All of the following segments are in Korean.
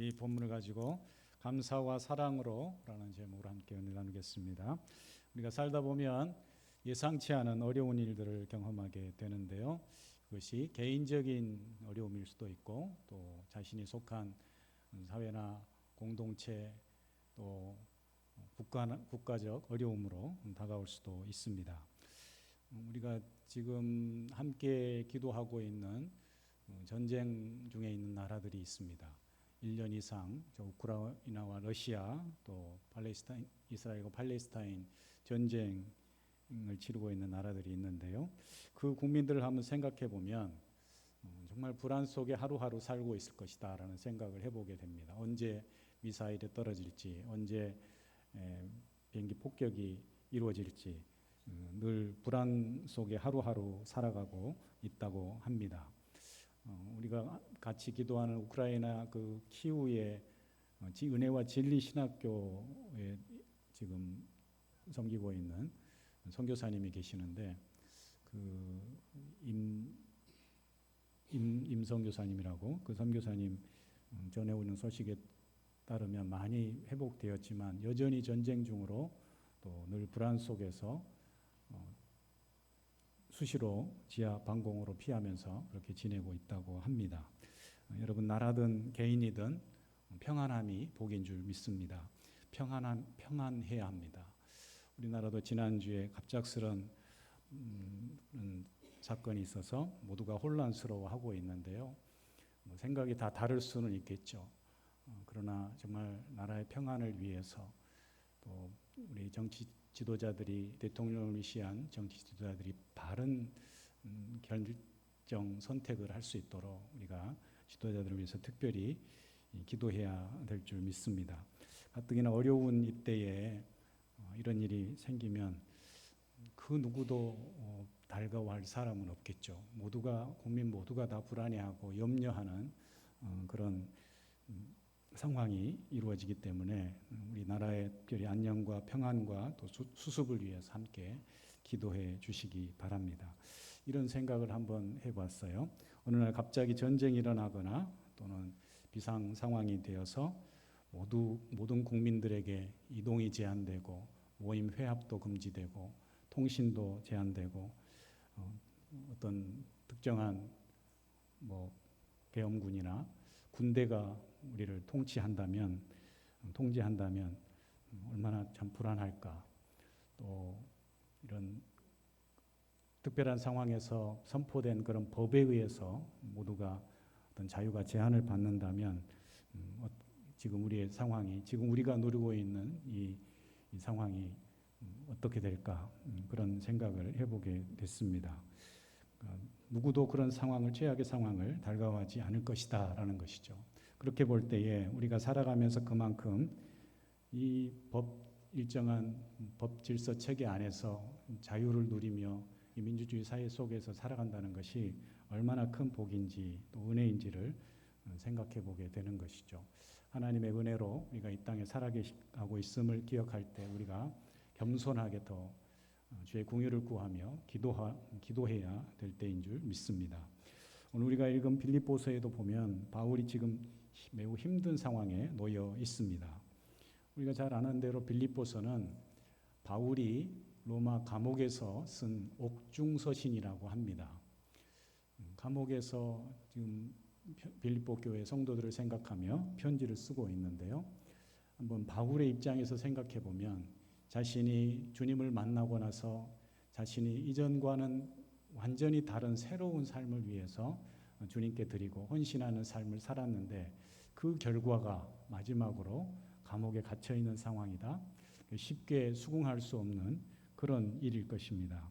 이 본문을 가지고 감사와 사랑으로라는 제목으로 함께 은혜 나누겠습니다. 우리가 살다 보면 예상치 않은 어려운 일들을 경험하게 되는데요. 그것이 개인적인 어려움일 수도 있고 또 자신이 속한 사회나 공동체 또 국가적 어려움으로 다가올 수도 있습니다. 우리가 지금 함께 기도하고 있는 전쟁 중에 있는 나라들이 있습니다. 1년 이상 우크라이나와 러시아 또 이스라엘과 팔레스타인 전쟁을 치르고 있는 나라들이 있는데요. 그 국민들을 한번 생각해 보면 정말 불안 속에 하루하루 살고 있을 것이다라는 생각을 해보게 됩니다. 언제 미사일이 떨어질지, 언제 비행기 폭격이 이루어질지 늘 불안 속에 하루하루 살아가고 있다고 합니다. 우리가 같이 기도하는 우크라이나 그 키우의 은혜와 진리 신학교에 지금 섬기고 있는 선교사님이 계시는데 임선교사님이라고 그 선교사님 전해오는 소식에 따르면 많이 회복되었지만 여전히 전쟁 중으로 또 늘 불안 속에서 수시로 지하 방공호로 피하면서 그렇게 지내고 있다고 합니다. 여러분 나라든 개인이든 평안함이 복인 줄 믿습니다. 평안해야 합니다. 우리나라도 지난주에 갑작스런 사건이 있어서 모두가 혼란스러워하고 있는데요. 생각이 다 다를 수는 있겠죠. 그러나 정말 나라의 평안을 위해서 또 우리 정치 지도자들이 대통령을 위시한 정치 지도자들이 바른 결정 선택을 할 수 있도록 우리가 지도자들을 위해서 특별히 기도해야 될 줄 믿습니다. 가뜩이나 어려운 이때에 이런 일이 생기면 그 누구도 달가워할 사람은 없겠죠. 국민 모두가 다 불안해하고 염려하는 그런 상황이 이루어지기 때문에 우리 나라의 특별히 안녕과 평안과 또 수습을 위해서 함께 기도해 주시기 바랍니다. 이런 생각을 한번 해봤어요. 어느 날 갑자기 전쟁이 일어나거나 또는 비상 상황이 되어서 모든 국민들에게 이동이 제한되고 모임 회합도 금지되고 통신도 제한되고 어떤 특정한 계엄군이나 군대가 우리를 통제한다면 얼마나 참 불안할까. 또 이런 특별한 상황에서 선포된 그런 법에 의해서 모두가 어떤 자유가 제한을 받는다면 지금 우리의 상황이 지금 우리가 누리고 있는 이 상황이 어떻게 될까 그런 생각을 해보게 됐습니다. 누구도 그런 최악의 상황을 달가워하지 않을 것이다라는 것이죠. 그렇게 볼 때에 우리가 살아가면서 그만큼 이 일정한 법 질서 체계 안에서 자유를 누리며 이 민주주의 사회 속에서 살아간다는 것이 얼마나 큰 복인지 또 은혜인지를 생각해 보게 되는 것이죠. 하나님의 은혜로 우리가 이 땅에 살아가고 있음을 기억할 때 우리가 겸손하게 더 주의 공의를 구하며 기도해야 될 때인 줄 믿습니다. 오늘 우리가 읽은 빌립보서에도 보면 바울이 지금 매우 힘든 상황에 놓여 있습니다. 우리가 잘 아는 대로 빌립보서는 바울이 로마 감옥에서 쓴 옥중서신이라고 합니다. 감옥에서 지금 빌립보 교회 성도들을 생각하며 편지를 쓰고 있는데요. 한번 바울의 입장에서 생각해 보면 자신이 주님을 만나고 나서 자신이 이전과는 완전히 다른 새로운 삶을 위해서 주님께 드리고 헌신하는 삶을 살았는데 그 결과가 마지막으로 감옥에 갇혀 있는 상황이다. 쉽게 수긍할 수 없는 그런 일일 것입니다.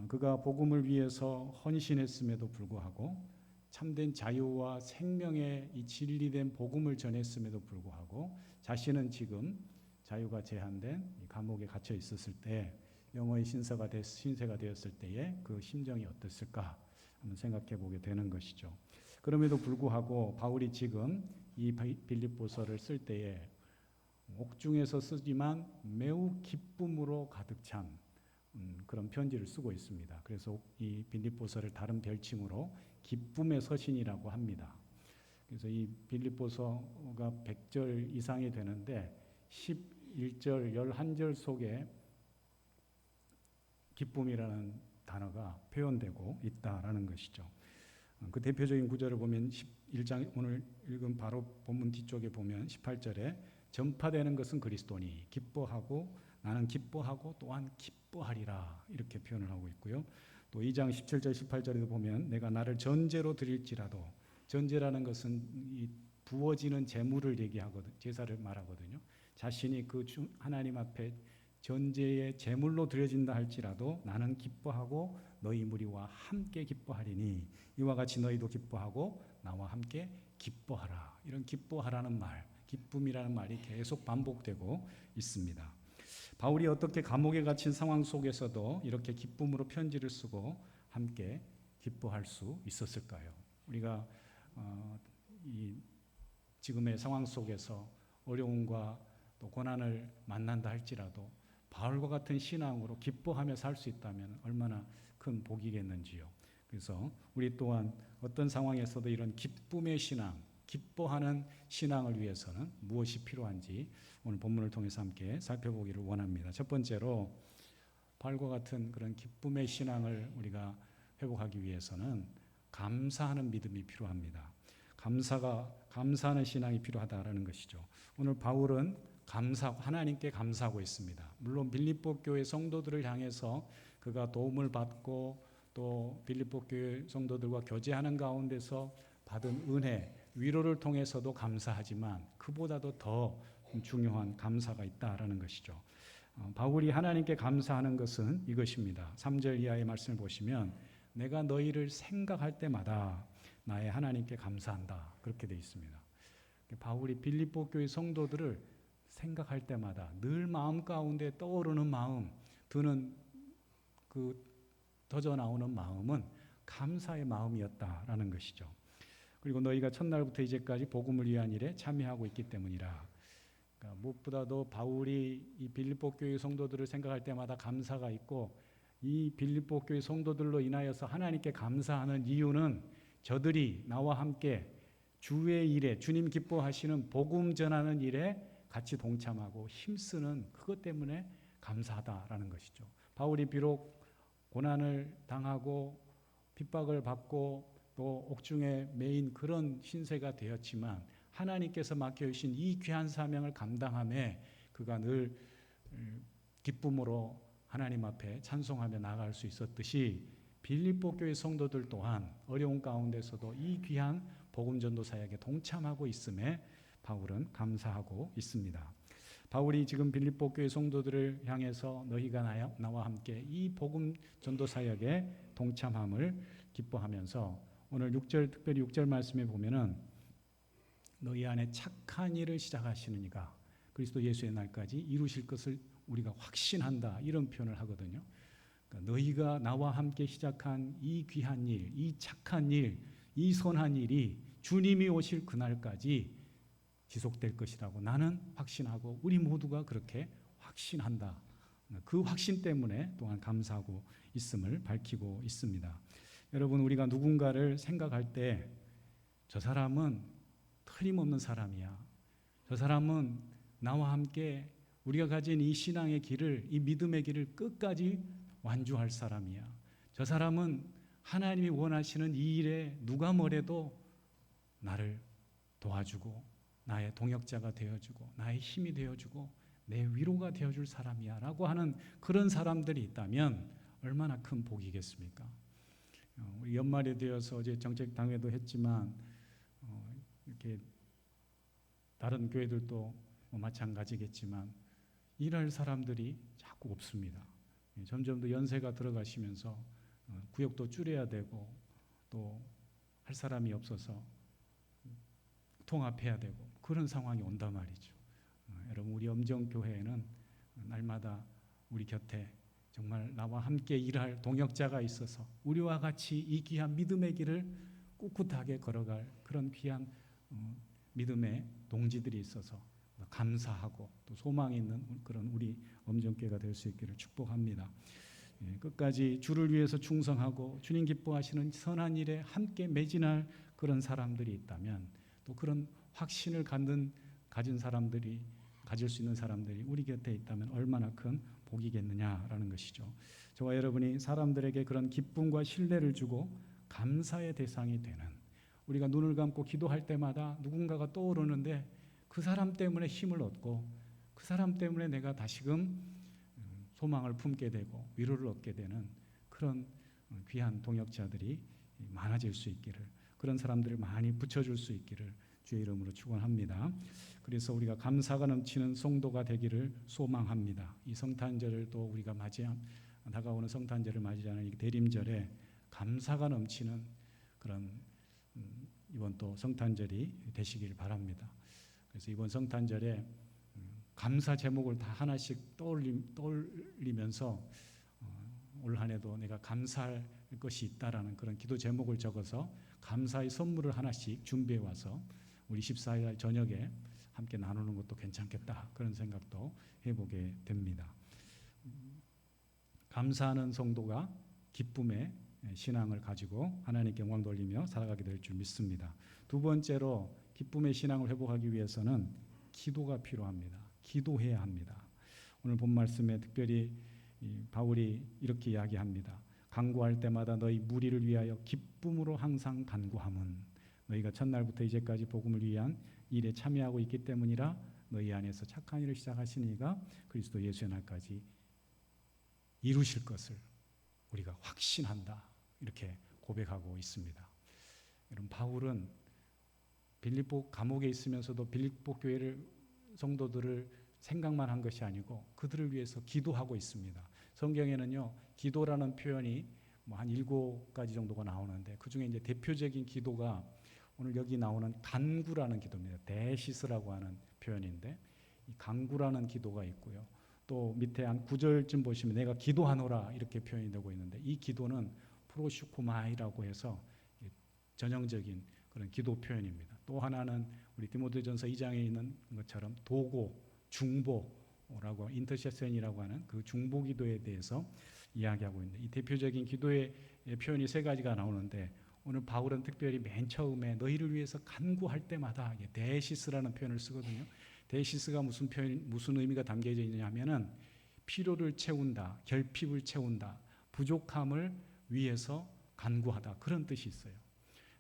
그가 복음을 위해서 헌신했음에도 불구하고 참된 자유와 생명의 이 진리된 복음을 전했음에도 불구하고 자신은 지금 자유가 제한된 이 감옥에 갇혀 있었을 때 영어의 신세가 되었을 때에 그 심정이 어땠을까 한번 생각해 보게 되는 것이죠. 그럼에도 불구하고 바울이 지금 이 빌립보서를 쓸 때에 옥중에서 쓰지만 매우 기쁨으로 가득 찬 그런 편지를 쓰고 있습니다. 그래서 이 빌립보서를 다른 별칭으로 기쁨의 서신이라고 합니다. 그래서 이 빌립보서가 100절 이상이 되는데 11절, 11절 속에 기쁨이라는 단어가 표현되고 있다라는 것이죠. 그 대표적인 구절을 보면 11장 오늘 읽은 바로 본문 뒤쪽에 보면 18절에 전파되는 것은 그리스도니 기뻐하고 나는 기뻐하고 또한 기뻐하리라 이렇게 표현을 하고 있고요. 또 2장 17절 18절에도 보면 내가 나를 전제로 드릴지라도 전제라는 것은 이 부어지는 제물을 얘기하거든 제사를 말하거든요. 자신이 그 하나님 앞에 전제의 제물로 드려진다 할지라도 나는 기뻐하고 너희 무리와 함께 기뻐하리니 이와 같이 너희도 기뻐하고 나와 함께 기뻐하라. 이런 기뻐하라는 말, 기쁨이라는 말이 계속 반복되고 있습니다. 바울이 어떻게 감옥에 갇힌 상황 속에서도 이렇게 기쁨으로 편지를 쓰고 함께 기뻐할 수 있었을까요? 우리가 이 지금의 상황 속에서 어려움과 또 고난을 만난다 할지라도 바울과 같은 신앙으로 기뻐하며 살 수 있다면 얼마나 큰 복이겠는지요. 그래서 우리 또한 어떤 상황에서도 이런 기쁨의 신앙, 기뻐하는 신앙을 위해서는 무엇이 필요한지 오늘 본문을 통해서 함께 살펴보기를 원합니다. 첫 번째로 바울과 같은 그런 기쁨의 신앙을 우리가 회복하기 위해서는 감사하는 믿음이 필요합니다. 감사하는 신앙이 필요하다라는 것이죠. 오늘 바울은 하나님께 감사하고 있습니다. 물론 빌립보 교회 성도들을 향해서 그가 도움을 받고 또 빌립보 교회 성도들과 교제하는 가운데서 받은 은혜, 위로를 통해서도 감사하지만 그보다도 더 중요한 감사가 있다라는 것이죠. 바울이 하나님께 감사하는 것은 이것입니다. 3절 이하의 말씀을 보시면 내가 너희를 생각할 때마다 나의 하나님께 감사한다. 그렇게 되어 있습니다. 바울이 빌립보 교회 성도들을 생각할 때마다 늘 마음 가운데 떠오르는 마음, 드는 그 터져 나오는 마음은 감사의 마음이었다라는 것이죠. 그리고 너희가 첫날부터 이제까지 복음을 위한 일에 참여하고 있기 때문이라. 그러니까 무엇보다도 바울이 이 빌립보 교회 성도들을 생각할 때마다 감사가 있고 이 빌립보 교회 성도들로 인하여서 하나님께 감사하는 이유는 저들이 나와 함께 주의 일에 주님 기뻐하시는 복음 전하는 일에 같이 동참하고 힘쓰는 그것 때문에 감사하다라는 것이죠. 바울이 비록 고난을 당하고 핍박을 받고 또 옥중에 매인 그런 신세가 되었지만 하나님께서 맡겨주신 이 귀한 사명을 감당함에 그가 늘 기쁨으로 하나님 앞에 찬송하며 나아갈 수 있었듯이 빌립보 교회 성도들 또한 어려운 가운데서도 이 귀한 복음 전도 사역에 동참하고 있음에 바울은 감사하고 있습니다. 바울이 지금 빌립보 교회 성도들을 향해서 너희가 나와 함께 이 복음 전도 사역에 동참함을 기뻐하면서 오늘 6절 특별히 6절 말씀에 보면은 너희 안에 착한 일을 시작하시는 이가 그리스도 예수의 날까지 이루실 것을 우리가 확신한다 이런 표현을 하거든요. 그러니까 너희가 나와 함께 시작한 이 귀한 일, 이 착한 일, 이 선한 일이 주님이 오실 그날까지 지속될 것이라고 나는 확신하고 우리 모두가 그렇게 확신한다. 그 확신 때문에 또한 감사하고 있음을 밝히고 있습니다. 여러분 우리가 누군가를 생각할 때 저 사람은 틀림없는 사람이야. 저 사람은 나와 함께 우리가 가진 이 신앙의 길을 이 믿음의 길을 끝까지 완주할 사람이야. 저 사람은 하나님이 원하시는 이 일에 누가 뭐래도 나를 도와주고 나의 동역자가 되어주고 나의 힘이 되어주고 내 위로가 되어줄 사람이야 라고 하는 그런 사람들이 있다면 얼마나 큰 복이겠습니까? 우리 연말이 되어서 어제 정책당회도 했지만 이렇게 다른 교회들도 마찬가지겠지만 일할 사람들이 자꾸 없습니다. 점점 더 연세가 들어가시면서 구역도 줄여야 되고 또 할 사람이 없어서 통합해야 되고 그런 상황이 온단 말이죠. 여러분 우리 엄정교회에는 날마다 우리 곁에 정말 나와 함께 일할 동역자가 있어서 우리와 같이 이 귀한 믿음의 길을 꿋꿋하게 걸어갈 그런 귀한 믿음의 동지들이 있어서 감사하고 또 소망이 있는 그런 우리 엄정교회가 될 수 있기를 축복합니다. 끝까지 주를 위해서 충성하고 주님 기뻐하시는 선한 일에 함께 매진할 그런 사람들이 있다면 또 그런 확신을 가진 사람들이, 가질 수 있는 사람들이 우리 곁에 있다면 얼마나 큰 복이겠느냐라는 것이죠. 저와 여러분이 사람들에게 그런 기쁨과 신뢰를 주고 감사의 대상이 되는, 우리가 눈을 감고 기도할 때마다 누군가가 떠오르는데 그 사람 때문에 힘을 얻고 그 사람 때문에 내가 다시금 소망을 품게 되고 위로를 얻게 되는 그런 귀한 동역자들이 많아질 수 있기를, 그런 사람들을 많이 붙여줄 수 있기를 주의 이름으로 축원합니다. 그래서 우리가 감사가 넘치는 성도가 되기를 소망합니다. 이 성탄절을 또 우리가 다가오는 성탄절을 맞이하는 이 대림절에 감사가 넘치는 그런 이번 또 성탄절이 되시길 바랍니다. 그래서 이번 성탄절에 감사 제목을 다 하나씩 떠올리면서 올 한 해도 내가 감사할 것이 있다라는 그런 기도 제목을 적어서 감사의 선물을 하나씩 준비해 와서 우리 14일 저녁에 함께 나누는 것도 괜찮겠다, 그런 생각도 해보게 됩니다. 감사하는 성도가 기쁨의 신앙을 가지고 하나님께 영광 돌리며 살아가게 될 줄 믿습니다. 두 번째로 기쁨의 신앙을 회복하기 위해서는 기도가 필요합니다. 기도해야 합니다. 오늘 본 말씀에 특별히 바울이 이렇게 이야기합니다. 간구할 때마다 너희 무리를 위하여 기쁨으로 항상 간구함은 너희가 첫날부터 이제까지 복음을 위한 일에 참여하고 있기 때문이라 너희 안에서 착한 일을 시작하신 이가 그리스도 예수의 날까지 이루실 것을 우리가 확신한다, 이렇게 고백하고 있습니다. 여러분, 바울은 빌립보 감옥에 있으면서도 빌립보 교회를, 성도들을 생각만 한 것이 아니고 그들을 위해서 기도하고 있습니다. 성경에는요, 기도라는 표현이 한 7가지 정도가 나오는데 그 중에 이제 대표적인 기도가 오늘 여기 나오는 간구라는 기도입니다. 데시스라고 하는 표현인데 이 간구라는 기도가 있고요. 또 밑에 한 9절쯤 보시면 내가 기도하노라 이렇게 표현이 되고 있는데 이 기도는 프로슈코마이라고 해서 전형적인 그런 기도 표현입니다. 또 하나는 우리 디모데전서 2장에 있는 것처럼 도고, 중보라고 인터세션이라고 하는 그 중보 기도에 대해서 이야기하고 있는데 이 대표적인 기도의 표현이 3가지가 나오는데 오늘 바울은 특별히 맨 처음에 너희를 위해서 간구할 때마다 데시스라는 표현을 쓰거든요. 데시스가 무슨 의미가 담겨져 있느냐면은 필요를 채운다, 결핍을 채운다, 부족함을 위해서 간구하다, 그런 뜻이 있어요.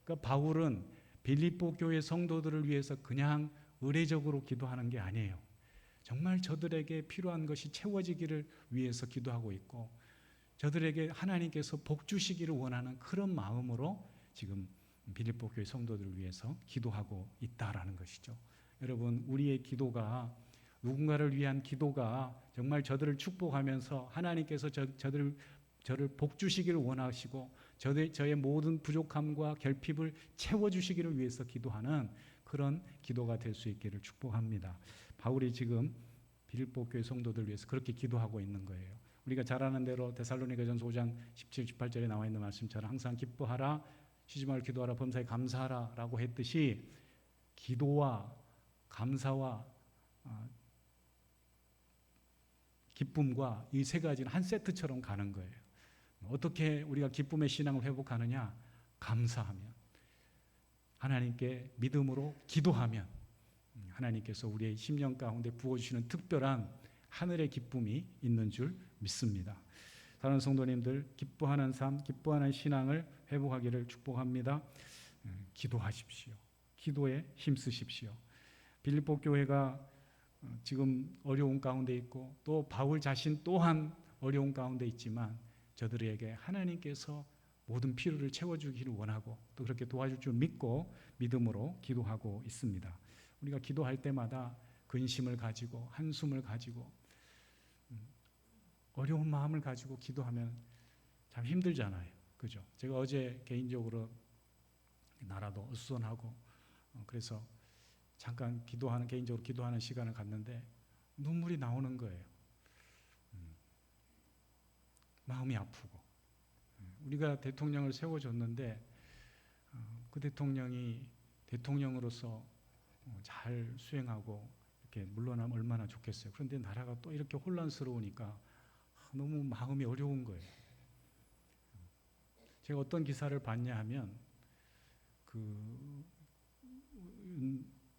그러니까 바울은 빌립보 교회 성도들을 위해서 그냥 의례적으로 기도하는 게 아니에요. 정말 저들에게 필요한 것이 채워지기를 위해서 기도하고 있고 저들에게 하나님께서 복 주시기를 원하는 그런 마음으로 지금 빌립보 교회 성도들을 위해서 기도하고 있다라는 것이죠. 여러분, 우리의 기도가, 누군가를 위한 기도가 정말 저들을 축복하면서 하나님께서 저를 복 주시기를 원하시고 저의 모든 부족함과 결핍을 채워주시기를 위해서 기도하는 그런 기도가 될 수 있기를 축복합니다. 바울이 지금 빌립보 교회 성도들을 위해서 그렇게 기도하고 있는 거예요. 우리가 잘 아는 대로 데살로니가전서 5장 17, 18절에 나와 있는 말씀처럼 항상 기뻐하라, 쉬지 말고 기도하라, 범사에 감사하라 라고 했듯이 기도와 감사와 기쁨과 이 3가지는 한 세트처럼 가는 거예요. 어떻게 우리가 기쁨의 신앙을 회복하느냐? 감사하면, 하나님께 믿음으로 기도하면 하나님께서 우리의 심령 가운데 부어주시는 특별한 하늘의 기쁨이 있는 줄 믿습니다. 사랑하는 성도님들, 기뻐하는 삶, 기뻐하는 신앙을 회복하기를 축복합니다. 기도하십시오. 기도에 힘쓰십시오. 빌립보 교회가 지금 어려운 가운데 있고 또 바울 자신 또한 어려운 가운데 있지만 저들에게 하나님께서 모든 필요를 채워주기를 원하고 또 그렇게 도와줄 줄 믿고 믿음으로 기도하고 있습니다. 우리가 기도할 때마다 근심을 가지고 한숨을 가지고 어려운 마음을 가지고 기도하면 참 힘들잖아요. 그죠? 제가 어제 개인적으로 나라도 어수선하고 그래서 잠깐 개인적으로 기도하는 시간을 갖는데 눈물이 나오는 거예요. 마음이 아프고. 우리가 대통령을 세워줬는데 그 대통령이 대통령으로서 잘 수행하고 이렇게 물러나면 얼마나 좋겠어요. 그런데 나라가 또 이렇게 혼란스러우니까 너무 마음이 어려운 거예요. 제가 어떤 기사를 봤냐 하면 그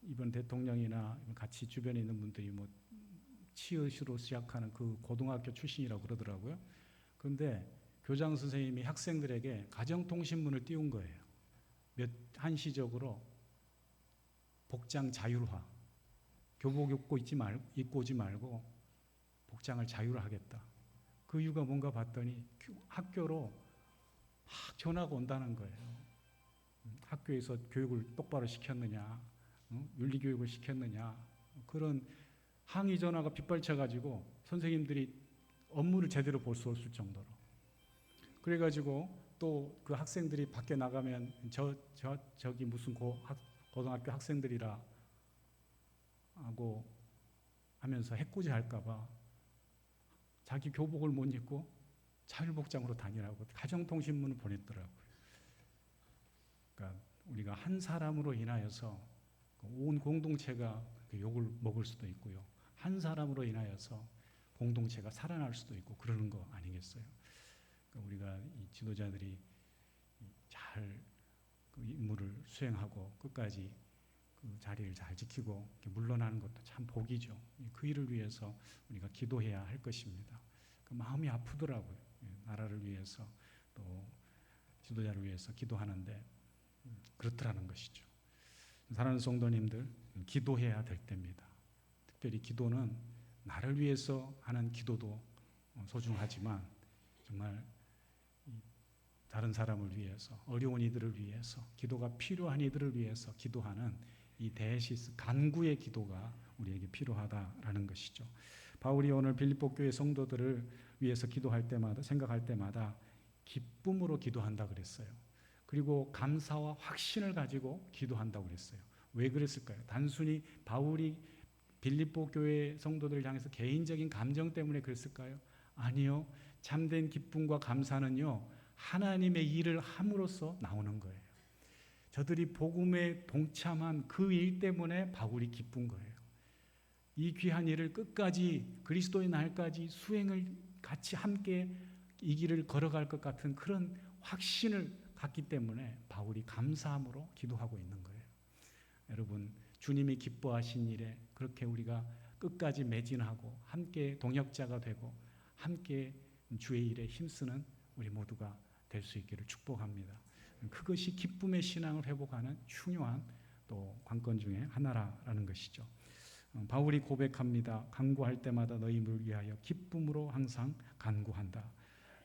이번 대통령이나 같이 주변에 있는 분들이 뭐 치읓으로 시작하는 그 고등학교 출신이라고 그러더라고요. 그런데 교장 선생님이 학생들에게 가정통신문을 띄운 거예요. 한시적으로 복장 자율화, 교복 입고 오지 말고 복장을 자율화하겠다. 그 이유가 뭔가 봤더니 학교로 막 전화가 온다는 거예요. 학교에서 교육을 똑바로 시켰느냐, 윤리교육을 시켰느냐, 그런 항의 전화가 빗발쳐가지고 선생님들이 업무를 제대로 볼 수 없을 정도로. 그래가지고 또 그 학생들이 밖에 나가면 저기 무슨 고등학교 학생들이라 하고 하면서 해코지 할까봐 자기 교복을 못 입고 자율복장으로 다니라고 가정통신문을 보냈더라고요. 그러니까 우리가 한 사람으로 인하여서 온 공동체가 욕을 먹을 수도 있고요. 한 사람으로 인하여서 공동체가 살아날 수도 있고 그러는 거 아니겠어요? 그러니까 우리가 이 지도자들이 잘 그 임무를 수행하고 끝까지 그 자리를 잘 지키고 물러나는 것도 참 복이죠. 그 일을 위해서 우리가 기도해야 할 것입니다. 그 마음이 아프더라고요. 나라를 위해서 또 지도자를 위해서 기도하는데 그렇더라는 것이죠. 사랑하는 성도님들, 기도해야 될 때입니다. 특별히 기도는 나를 위해서 하는 기도도 소중하지만 정말 다른 사람을 위해서, 어려운 이들을 위해서, 기도가 필요한 이들을 위해서 기도하는 이 데시스 간구의 기도가 우리에게 필요하다라는 것이죠. 바울이 오늘 빌립보 교회 성도들을 위해서 기도할 때마다, 생각할 때마다 기쁨으로 기도한다 그랬어요. 그리고 감사와 확신을 가지고 기도한다고 그랬어요. 왜 그랬을까요? 단순히 바울이 빌립보 교회 성도들을 향해서 개인적인 감정 때문에 그랬을까요? 아니요. 참된 기쁨과 감사는요, 하나님의 일을 함으로써 나오는 거예요. 저들이 복음에 동참한 그 일 때문에 바울이 기쁜 거예요. 이 귀한 일을 끝까지 그리스도의 날까지 수행을 같이 함께 이 길을 걸어갈 것 같은 그런 확신을 갖기 때문에 바울이 감사함으로 기도하고 있는 거예요. 여러분, 주님이 기뻐하신 일에 그렇게 우리가 끝까지 매진하고 함께 동역자가 되고 함께 주의 일에 힘쓰는 우리 모두가 될 수 있기를 축복합니다. 그것이 기쁨의 신앙을 회복하는 중요한 또 관건 중에 하나라는 것이죠. 바울이 고백합니다. 간구할 때마다 너희 무리를 위하여 기쁨으로 항상 간구한다.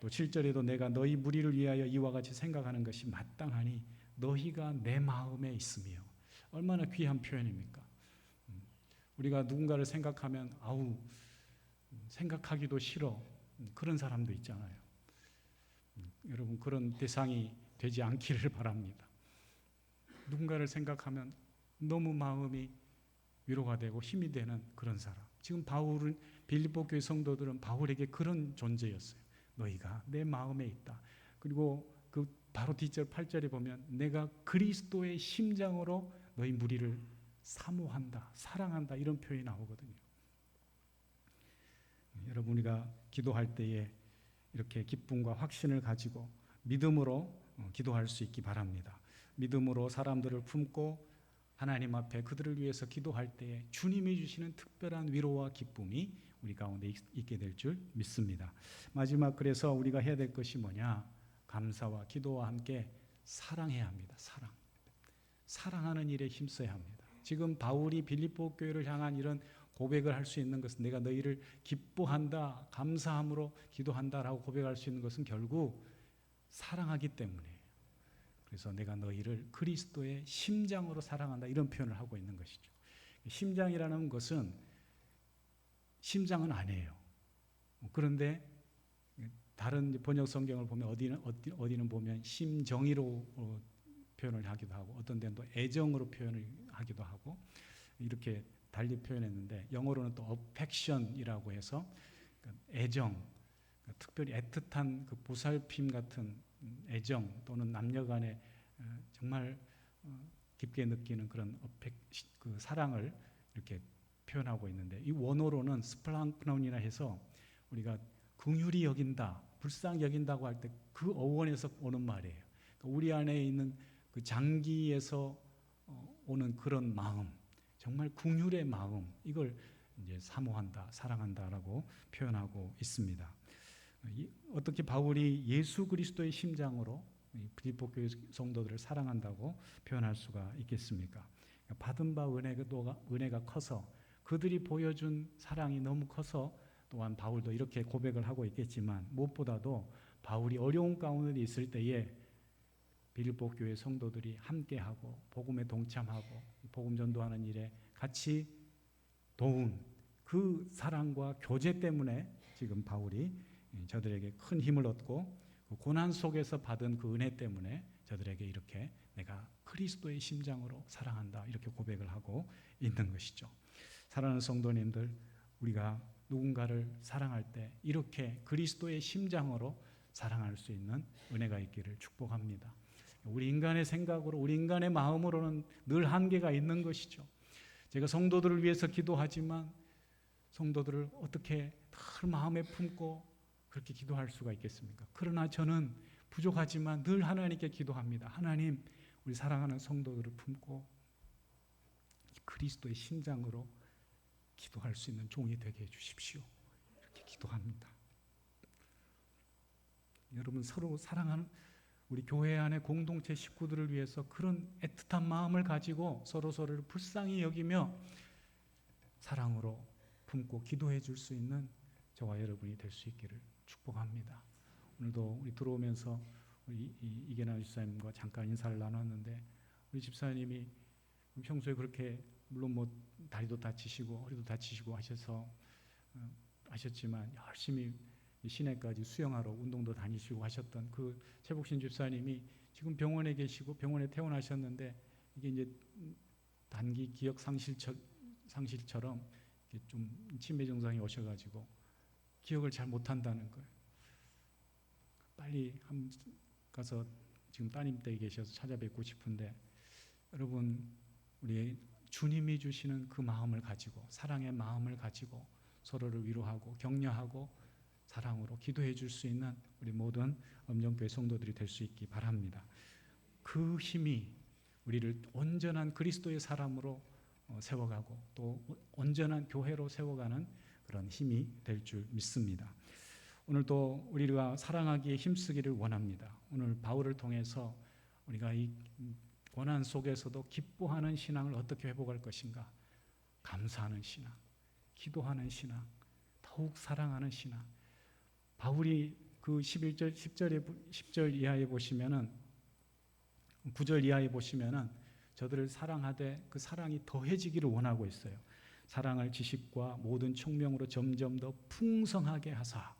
또 7절에도 내가 너희 무리를 위하여 이와 같이 생각하는 것이 마땅하니 너희가 내 마음에 있으며. 얼마나 귀한 표현입니까? 우리가 누군가를 생각하면 아우 생각하기도 싫어. 그런 사람도 있잖아요. 여러분, 그런 대상이 되지 않기를 바랍니다. 누군가를 생각하면 너무 마음이 위로가 되고 힘이 되는 그런 사람. 지금 바울은 빌립보 교회 성도들은 바울에게 그런 존재였어요. 너희가 내 마음에 있다. 그리고 그 바로 뒷절 8절에 보면 내가 그리스도의 심장으로 너희 무리를 사모한다, 사랑한다, 이런 표현이 나오거든요. 여러분, 우리가 기도할 때에 이렇게 기쁨과 확신을 가지고 믿음으로 기도할 수 있기 바랍니다. 믿음으로 사람들을 품고 하나님 앞에 그들을 위해서 기도할 때에 주님이 주시는 특별한 위로와 기쁨이 우리 가운데 있게 될 줄 믿습니다. 마지막, 그래서 우리가 해야 될 것이 뭐냐? 감사와 기도와 함께 사랑해야 합니다. 사랑하는 일에 힘써야 합니다. 지금 바울이 빌립보 교회를 향한 이런 고백을 할 수 있는 것은, 내가 너희를 기뻐한다, 감사함으로 기도한다라고 고백할 수 있는 것은 결국 사랑하기 때문이에요. 그래서 내가 너희를 그리스도의 심장으로 사랑한다, 이런 표현을 하고 있는 것이죠. 심장이라는 것은 심장은 아니에요. 그런데 다른 번역 성경을 보면 어디는 보면 심정의로 표현을 하기도 하고 어떤 데는 또 애정으로 표현을 하기도 하고 이렇게 달리 표현했는데, 영어로는 또 affection이라고 해서 애정, 특별히 애틋한 그 보살핌 같은 애정, 또는 남녀 간에 정말 깊게 느끼는 그런 그 사랑을 이렇게 표현하고 있는데, 이 원어로는 스플랑크논이라 해서 우리가 긍휼히 여긴다, 불쌍히 여긴다고 할 때 그 어원에서 오는 말이에요. 우리 안에 있는 그 장기에서 오는 그런 마음, 정말 긍휼의 마음, 이걸 이제 사모한다, 사랑한다라고 표현하고 있습니다. 어떻게 바울이 예수 그리스도의 심장으로 빌립보 교회 성도들을 사랑한다고 표현할 수가 있겠습니까? 받은 바 은혜가 커서, 그들이 보여준 사랑이 너무 커서 또한 바울도 이렇게 고백을 하고 있겠지만, 무엇보다도 바울이 어려운 가운데 있을 때에 빌립보 교회 성도들이 함께하고 복음에 동참하고 복음 전도하는 일에 같이 도운 그 사랑과 교제 때문에 지금 바울이 저들에게 큰 힘을 얻고, 그 고난 속에서 받은 그 은혜 때문에 저들에게 이렇게 내가 그리스도의 심장으로 사랑한다, 이렇게 고백을 하고 있는 것이죠. 사랑하는 성도님들, 우리가 누군가를 사랑할 때 이렇게 그리스도의 심장으로 사랑할 수 있는 은혜가 있기를 축복합니다. 우리 인간의 생각으로, 우리 인간의 마음으로는 늘 한계가 있는 것이죠. 제가 성도들을 위해서 기도하지만 성도들을 어떻게 늘 마음에 품고 그렇게 기도할 수가 있겠습니까? 그러나 저는 부족하지만 늘 하나님께 기도합니다. 하나님, 우리 사랑하는 성도들을 품고 그리스도의 심장으로 기도할 수 있는 종이 되게 해주십시오. 이렇게 기도합니다. 여러분, 서로 사랑하는 우리 교회 안의 공동체 식구들을 위해서 그런 애틋한 마음을 가지고 서로를 불쌍히 여기며 사랑으로 품고 기도해 줄 수 있는 저와 여러분이 될 수 있기를 축복합니다. 오늘도 우리 들어오면서 우리 이계나 집사님과 잠깐 인사를 나눴는데, 우리 집사님이 평소에 그렇게 물론 뭐 다리도 다치시고 허리도 다치시고 하셨지만 열심히 시내까지 수영하러 운동도 다니시고 하셨던 그 최복신 집사님이 지금 병원에 계시고 병원에 퇴원하셨는데, 이게 이제 단기 기억 상실처럼 좀 치매 증상이 오셔가지고 기억을 잘 못한다는 거예요. 빨리 가서 지금 따님 댁에 계셔서 찾아뵙고 싶은데, 여러분, 우리 주님이 주시는 그 마음을 가지고, 사랑의 마음을 가지고 서로를 위로하고 격려하고 사랑으로 기도해 줄 수 있는 우리 모든 엄정교회 성도들이 될 수 있기 바랍니다. 그 힘이 우리를 온전한 그리스도의 사람으로 세워가고 또 온전한 교회로 세워가는 그런 힘이 될 줄 믿습니다. 오늘도 우리가 사랑하기에 힘쓰기를 원합니다. 오늘 바울을 통해서 우리가 이 고난 속에서도 기뻐하는 신앙을 어떻게 회복할 것인가? 감사하는 신앙, 기도하는 신앙, 더욱 사랑하는 신앙. 바울이 그 10절 이하에 보시면은, 9절 이하에 보시면은 저들을 사랑하되 그 사랑이 더해지기를 원하고 있어요. 사랑을 지식과 모든 총명으로 점점 더 풍성하게 하사,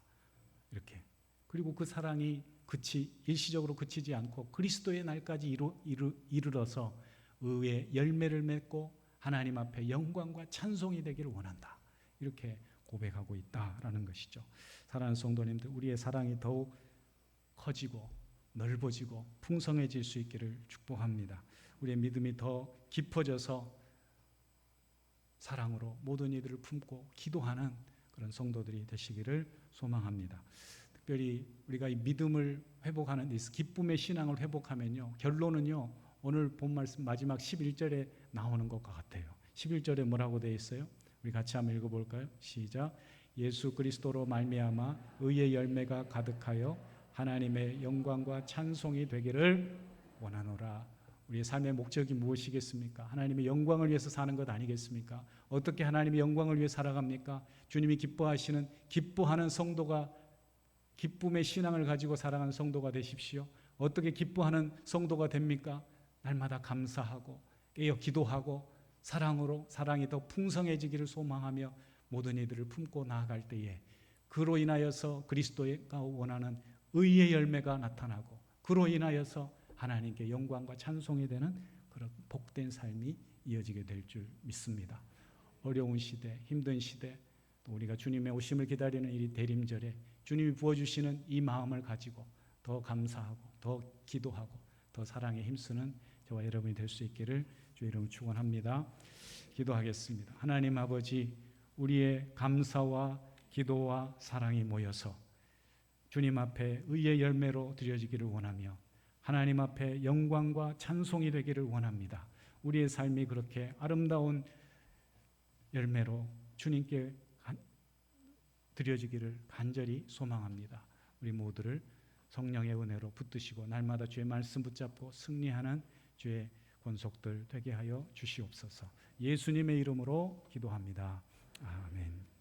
이렇게. 그리고 그 사랑이 일시적으로 그치지 않고 그리스도의 날까지 이르러서 의의 열매를 맺고 하나님 앞에 영광과 찬송이 되기를 원한다, 이렇게 고백하고 있다라는 것이죠. 사랑하는 성도님들, 우리의 사랑이 더욱 커지고 넓어지고 풍성해질 수 있기를 축복합니다. 우리의 믿음이 더 깊어져서 사랑으로 모든 이들을 품고 기도하는 그런 성도들이 되시기를 소망합니다. 특별히 우리가 이 믿음을 회복하는, 이 기쁨의 신앙을 회복하면요, 결론은요, 오늘 본 말씀 마지막 11절에 나오는 것과 같아요. 11절에 뭐라고 되어 있어요? 우리 같이 한번 읽어볼까요? 시작. 예수 그리스도로 말미암아 의의 열매가 가득하여 하나님의 영광과 찬송이 되기를 원하노라. 우리의 삶의 목적이 무엇이겠습니까? 하나님의 영광을 위해서 사는 것 아니겠습니까? 어떻게 하나님의 영광을 위해 살아갑니까? 주님이 기뻐하는 성도가, 기쁨의 신앙을 가지고 살아가는 성도가 되십시오. 어떻게 기뻐하는 성도가 됩니까? 날마다 감사하고 깨어 기도하고 사랑이 더 풍성해지기를 소망하며 모든 이들을 품고 나아갈 때에 그로 인하여서 그리스도가 원하는 의의 열매가 나타나고, 그로 인하여서 하나님께 영광과 찬송이 되는 그런 복된 삶이 이어지게 될 줄 믿습니다. 어려운 시대, 힘든 시대, 또 우리가 주님의 오심을 기다리는 이 대림절에 주님이 부어주시는 이 마음을 가지고 더 감사하고 더 기도하고 더 사랑에 힘쓰는 저와 여러분이 될 수 있기를 주의 이름으로 축원합니다. 기도하겠습니다. 하나님 아버지, 우리의 감사와 기도와 사랑이 모여서 주님 앞에 의의 열매로 드려지기를 원하며 하나님 앞에 영광과 찬송이 되기를 원합니다. 우리의 삶이 그렇게 아름다운 열매로 주님께 드려지기를 간절히 소망합니다. 우리 모두를 성령의 은혜로 붙드시고 날마다 주의 말씀 붙잡고 승리하는 주의 권속들 되게 하여 주시옵소서. 예수님의 이름으로 기도합니다. 아멘.